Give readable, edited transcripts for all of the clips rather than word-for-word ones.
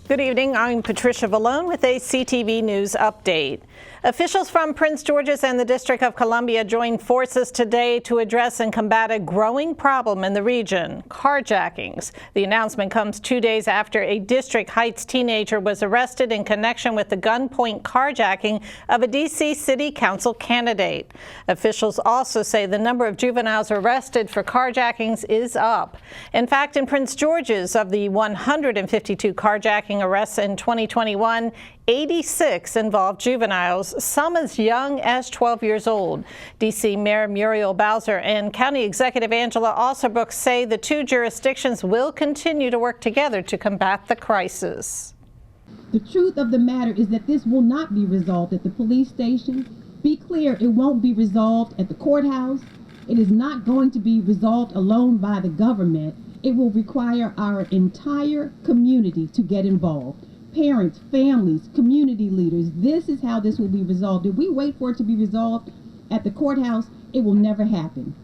Good evening, I'm Patricia Vallone with a CTV News update. Officials from Prince George's and the District of Columbia joined forces today to address and combat a growing problem in the region, carjackings. The announcement comes 2 days after a District Heights teenager was arrested in connection with the gunpoint carjacking of a D.C. City Council candidate. Officials also say the number of juveniles arrested for carjackings is up. In fact, in Prince George's, of the 152 carjacking arrests in 2021, 86 involved juveniles, some as young as 12 years old. D.C. Mayor Muriel Bowser and County Executive Angela Alsobrooks say the two jurisdictions will continue to work together to combat the crisis. The truth of the matter is that this will not be resolved at the police station. Be clear, it won't be resolved at the courthouse. It is not going to be resolved alone by the government. It will require our entire community to get involved. Parents, families, community leaders, this is how this will be resolved. If we wait for it to be resolved at the courthouse, it will never happen.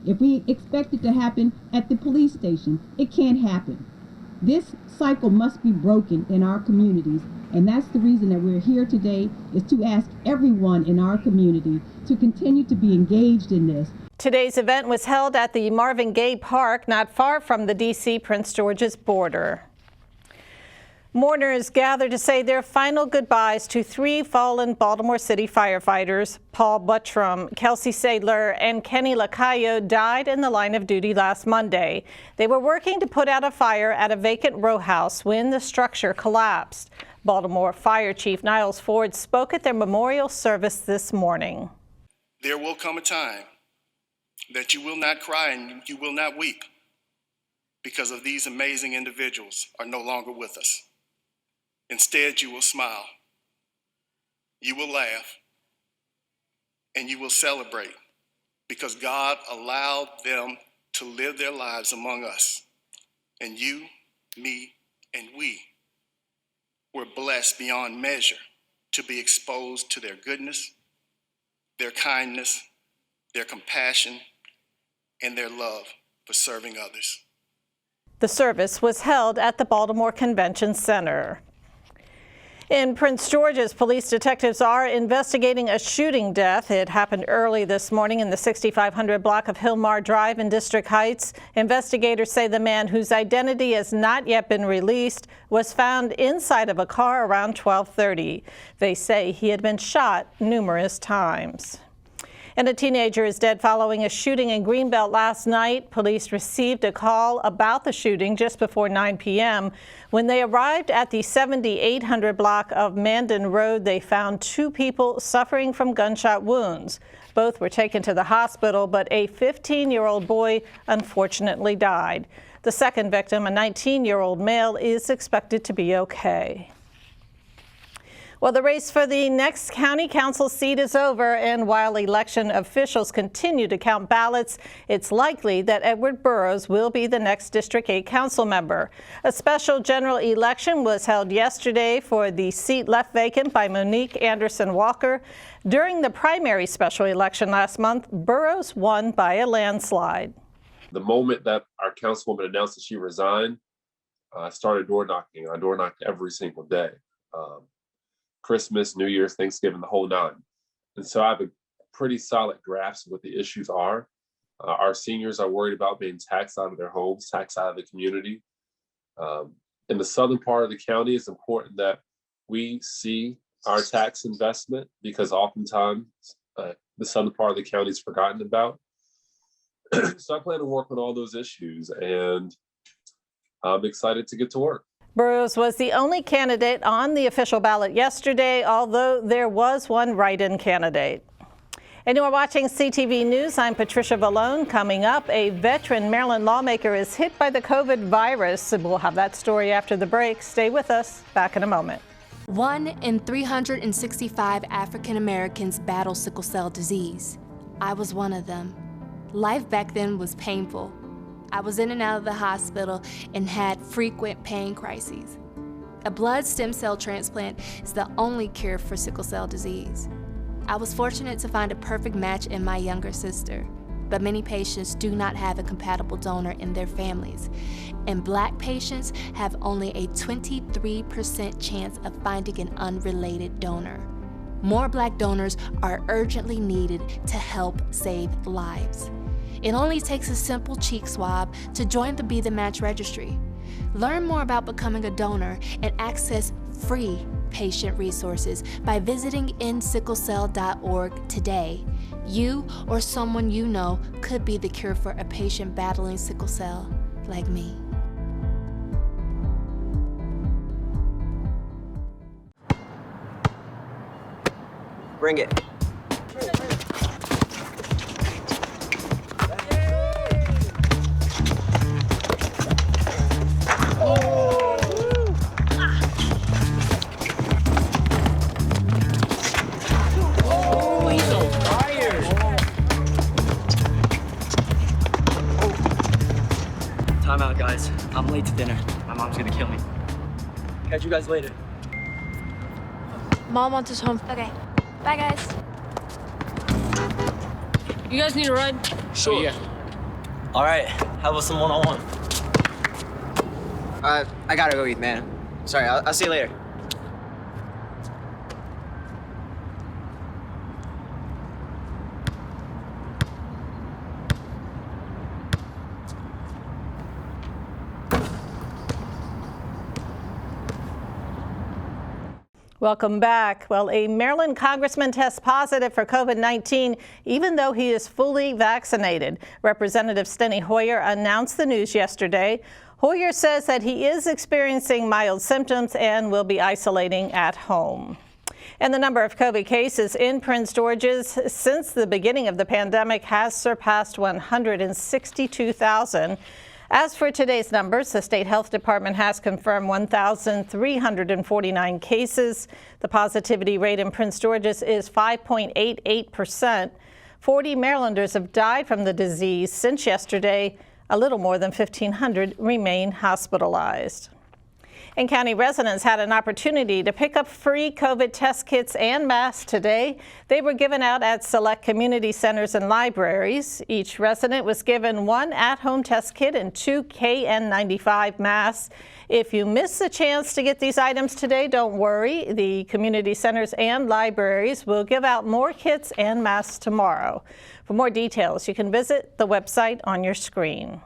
If we expect it to happen at the police station, it can't happen. This cycle must be broken in our communities, and that's the reason that we're here today, is to ask everyone in our community to continue to be engaged in this. Today's event was held at the Marvin Gaye Park, not far from the D.C. Prince George's border. Mourners gathered to say their final goodbyes to three fallen Baltimore City firefighters. Paul Buttram, Kelsey Sadler, and Kenny Lacayo died in the line of duty last Monday. They were working to put out a fire at a vacant row house when the structure collapsed. Baltimore Fire Chief Niles Ford spoke at their memorial service this morning. There will come a time that you will not cry and you will not weep because of these amazing individuals are no longer with us. Instead, you will smile, you will laugh, and you will celebrate because God allowed them to live their lives among us. And you, me, and we were blessed beyond measure to be exposed to their goodness, their kindness, their compassion, and their love for serving others. The service was held at the Baltimore Convention Center. In Prince George's, police detectives are investigating a shooting death. It happened early this morning in the 6500 block of Hillmar Drive in District Heights. Investigators say the man, whose identity has not yet been released, was found inside of a car around 12:30. They say he had been shot numerous times. And a teenager is dead following a shooting in Greenbelt last night. Police received a call about the shooting just before 9 p.m. When they arrived at the 7800 block of Mandan Road, they found two people suffering from gunshot wounds. Both were taken to the hospital, but a 15-year-old boy unfortunately died. The second victim, a 19-year-old male, is expected to be okay. Well, the race for the next county council seat is over, and while election officials continue to count ballots, it's likely that Edward Burrows will be the next District 8 council member. A special general election was held yesterday for the seat left vacant by Monique Anderson Walker. During the primary special election last month, Burrows won by a landslide. The moment that our councilwoman announced that she resigned, I started door knocking. I door knocked every single day. Christmas, New Year's, Thanksgiving, the whole nine. And so I have a pretty solid grasp of what the issues are. Our seniors are worried about being taxed out of their homes, taxed out of the community. In the southern part of the county, it's important that we see our tax investment because oftentimes the southern part of the county is forgotten about. So I plan to work on all those issues, and I'm excited to get to work. Burrows was the only candidate on the official ballot yesterday, although there was one write-in candidate. And you are watching CTV News. I'm Patricia Vallone. Coming up, a veteran Maryland lawmaker is hit by the COVID virus. We'll have that story after the break. Stay with us. Back in a moment. 1 in 365 African Americans battle sickle cell disease. I was one of them. Life back then was painful. I was in and out of the hospital and had frequent pain crises. A blood stem cell transplant is the only cure for sickle cell disease. I was fortunate to find a perfect match in my younger sister. but many patients do not have a compatible donor in their families. And Black patients have only a 23% chance of finding an unrelated donor. More Black donors are urgently needed to help save lives. It only takes a simple cheek swab to join the Be the Match registry. Learn more about becoming a donor and access free patient resources by visiting endsicklecell.org today. You or someone you know could be the cure for a patient battling sickle cell, like me. Bring it. Time out, guys. I'm late to dinner. My mom's gonna kill me. Catch you guys later. Mom wants us home. Okay, bye guys. You guys need a ride? Sure. Yeah. All right. How about some one-on-one? I gotta go eat, man. Sorry. I'll see you later. Welcome back. Well, a Maryland congressman tests positive for COVID-19, even though he is fully vaccinated. Representative Steny Hoyer announced the news yesterday. Hoyer says that he is experiencing mild symptoms and will be isolating at home. And the number of COVID cases in Prince George's since the beginning of the pandemic has surpassed 162,000. As for today's numbers, the state health department has confirmed 1,349 cases. The positivity rate in Prince George's is 5.88%. 40 Marylanders have died from the disease since yesterday. A little more than 1,500 remain hospitalized. And county residents had an opportunity to pick up free COVID test kits and masks today. They were given out at select community centers and libraries. Each resident was given one at-home test kit and 2 KN95 masks. If you miss the chance to get these items today, don't worry. The community centers and libraries will give out more kits and masks tomorrow. For more details, you can visit the website on your screen.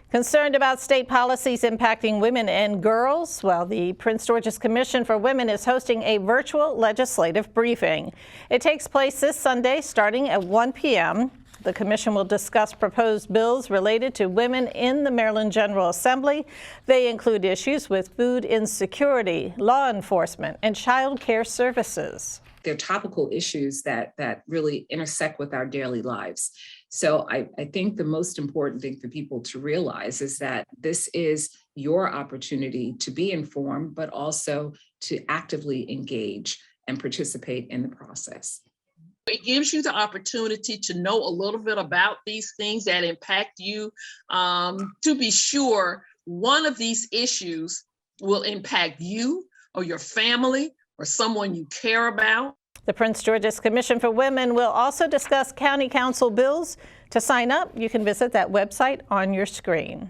Concerned about state policies impacting women and girls? Well, the Prince George's Commission for Women is hosting a virtual legislative briefing. It takes place this Sunday starting at 1 p.m. The commission will discuss proposed bills related to women in the Maryland General Assembly. They include issues with food insecurity, law enforcement, and child care services. They're topical issues that really intersect with our daily lives. So I think the most important thing for people to realize is that this is your opportunity to be informed, but also to actively engage and participate in the process. It gives you the opportunity to know a little bit about these things that impact you. To be sure, one of these issues will impact you or your family or someone you care about. The Prince George's Commission for Women will also discuss county council bills. To sign up, you can visit that website on your screen.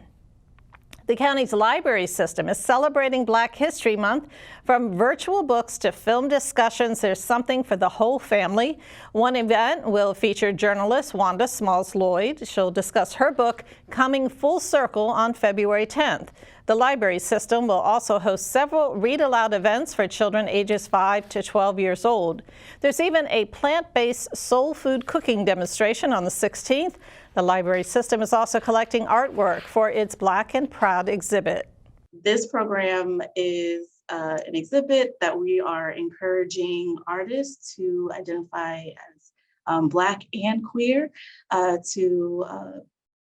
The county's library system is celebrating Black History Month. From virtual books to film discussions, there's something for the whole family. One event will feature journalist Wanda Smalls-Lloyd. She'll discuss her book, Coming Full Circle, on February 10th. The library system will also host several read-aloud events for children ages 5 to 12 years old. There's even a plant-based soul food cooking demonstration on the 16th. The library system is also collecting artwork for its Black and Proud exhibit. This program is an exhibit that we are encouraging artists to identify as Black and queer to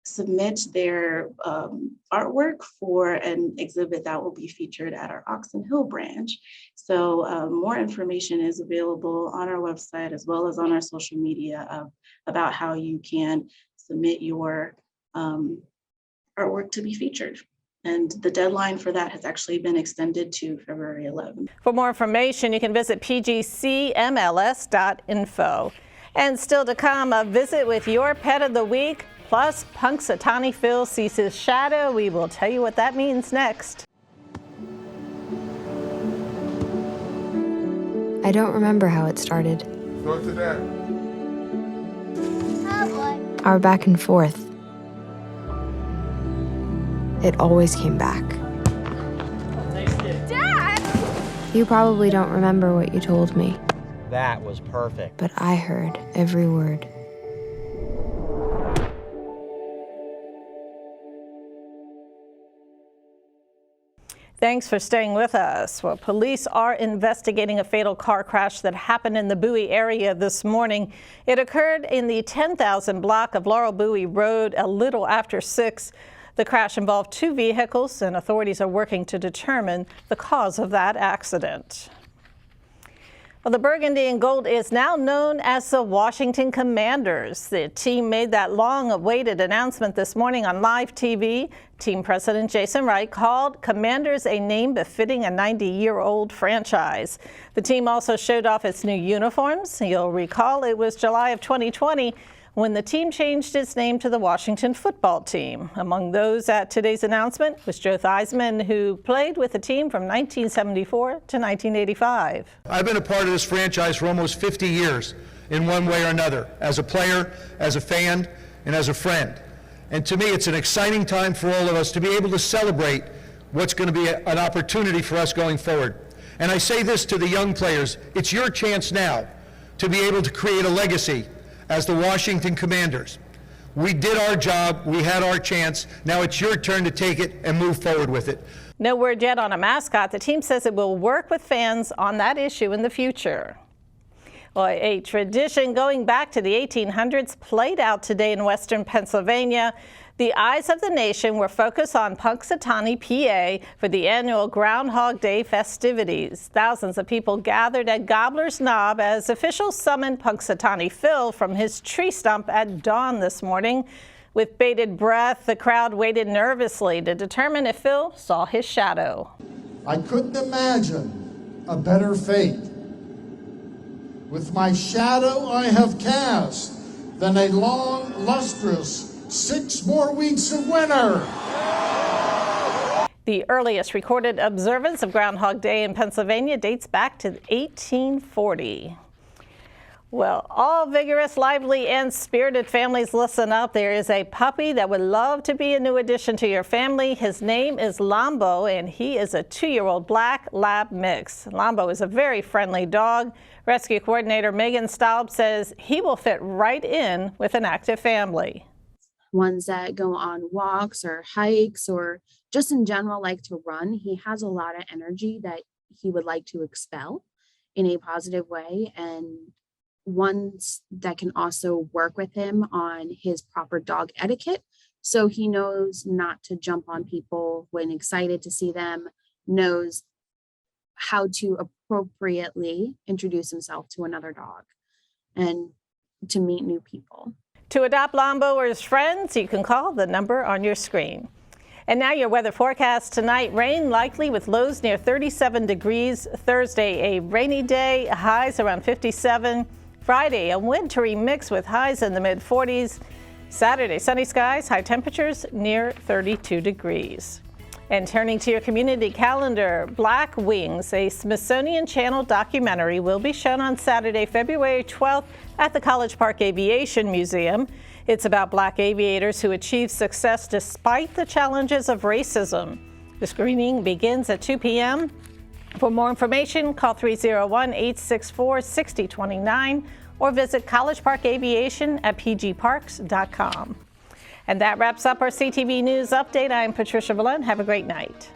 submit their artwork for an exhibit that will be featured at our Oxon Hill branch. So more information is available on our website as well as on our social media about how you can submit your artwork to be featured. And the deadline for that has actually been extended to February 11th. For more information, you can visit pgcmls.info. And still to come, a visit with your pet of the week, plus Punxsutawney Phil sees his shadow. We will tell you what that means next. I don't remember how it started. Go to that. Our back and forth. It always came back. Dad! You probably don't remember what you told me. That was perfect. But I heard every word. Thanks for staying with us. Well, police are investigating a fatal car crash that happened in the Bowie area this morning. It occurred in the 10,000 block of Laurel Bowie Road a little after 6. The crash involved 2 vehicles, and authorities are working to determine the cause of that accident. Well, the Burgundy and Gold is now known as the Washington Commanders. The team made that long-awaited announcement this morning on live TV. Team president Jason Wright called Commanders a name befitting a 90-year-old franchise. The team also showed off its new uniforms. You'll recall it was July of 2020 when the team changed its name to the Washington Football Team. Among those at today's announcement was Joe Theismann, who played with the team from 1974 to 1985. I've been a part of this franchise for almost 50 years in one way or another, as a player, as a fan, and as a friend. And to me, it's an exciting time for all of us to be able to celebrate what's going to be an opportunity for us going forward. And I say this to the young players, it's your chance now to be able to create a legacy as the Washington Commanders. We did our job, we had our chance, now it's your turn to take it and move forward with it. No word yet on a mascot. The team says it will work with fans on that issue in the future. Well, a tradition going back to the 1800s played out today in western Pennsylvania. The eyes of the nation were focused on Punxsutawney, PA for the annual Groundhog Day festivities. Thousands of people gathered at Gobbler's Knob as officials summoned Punxsutawney Phil from his tree stump at dawn this morning. With bated breath, the crowd waited nervously to determine if Phil saw his shadow. I couldn't imagine a better fate. With my shadow I have cast than a long, lustrous 6 more weeks of winter. The earliest recorded observance of Groundhog Day in Pennsylvania dates back to 1840. Well, all vigorous, lively, and spirited families, listen up. There is a puppy that would love to be a new addition to your family. His name is Lambo, and he is a 2-year-old black lab mix. Lambo is a very friendly dog. Rescue coordinator Megan Staub says he will fit right in with an active family. Ones that go on walks or hikes or just in general like to run. He has a lot of energy that he would like to expel in a positive way, and ones that can also work with him on his proper dog etiquette, so he knows not to jump on people when excited to see them, knows how to appropriately introduce himself to another dog and to meet new people. To adopt Lambo or his friends, you can call the number on your screen. And now your weather forecast tonight. Rain likely with lows near 37 degrees. Thursday, a rainy day, highs around 57. Friday, a wintry mix with highs in the mid-40s. Saturday, sunny skies, high temperatures near 32 degrees. And turning to your community calendar, Black Wings, a Smithsonian Channel documentary, will be shown on Saturday, February 12th at the College Park Aviation Museum. It's about Black aviators who achieved success despite the challenges of racism. The screening begins at 2 p.m. For more information, call 301-864-6029 or visit College Park Aviation at pgparks.com. And that wraps up our CTV News Update. I'm Patricia Valent. Have a great night.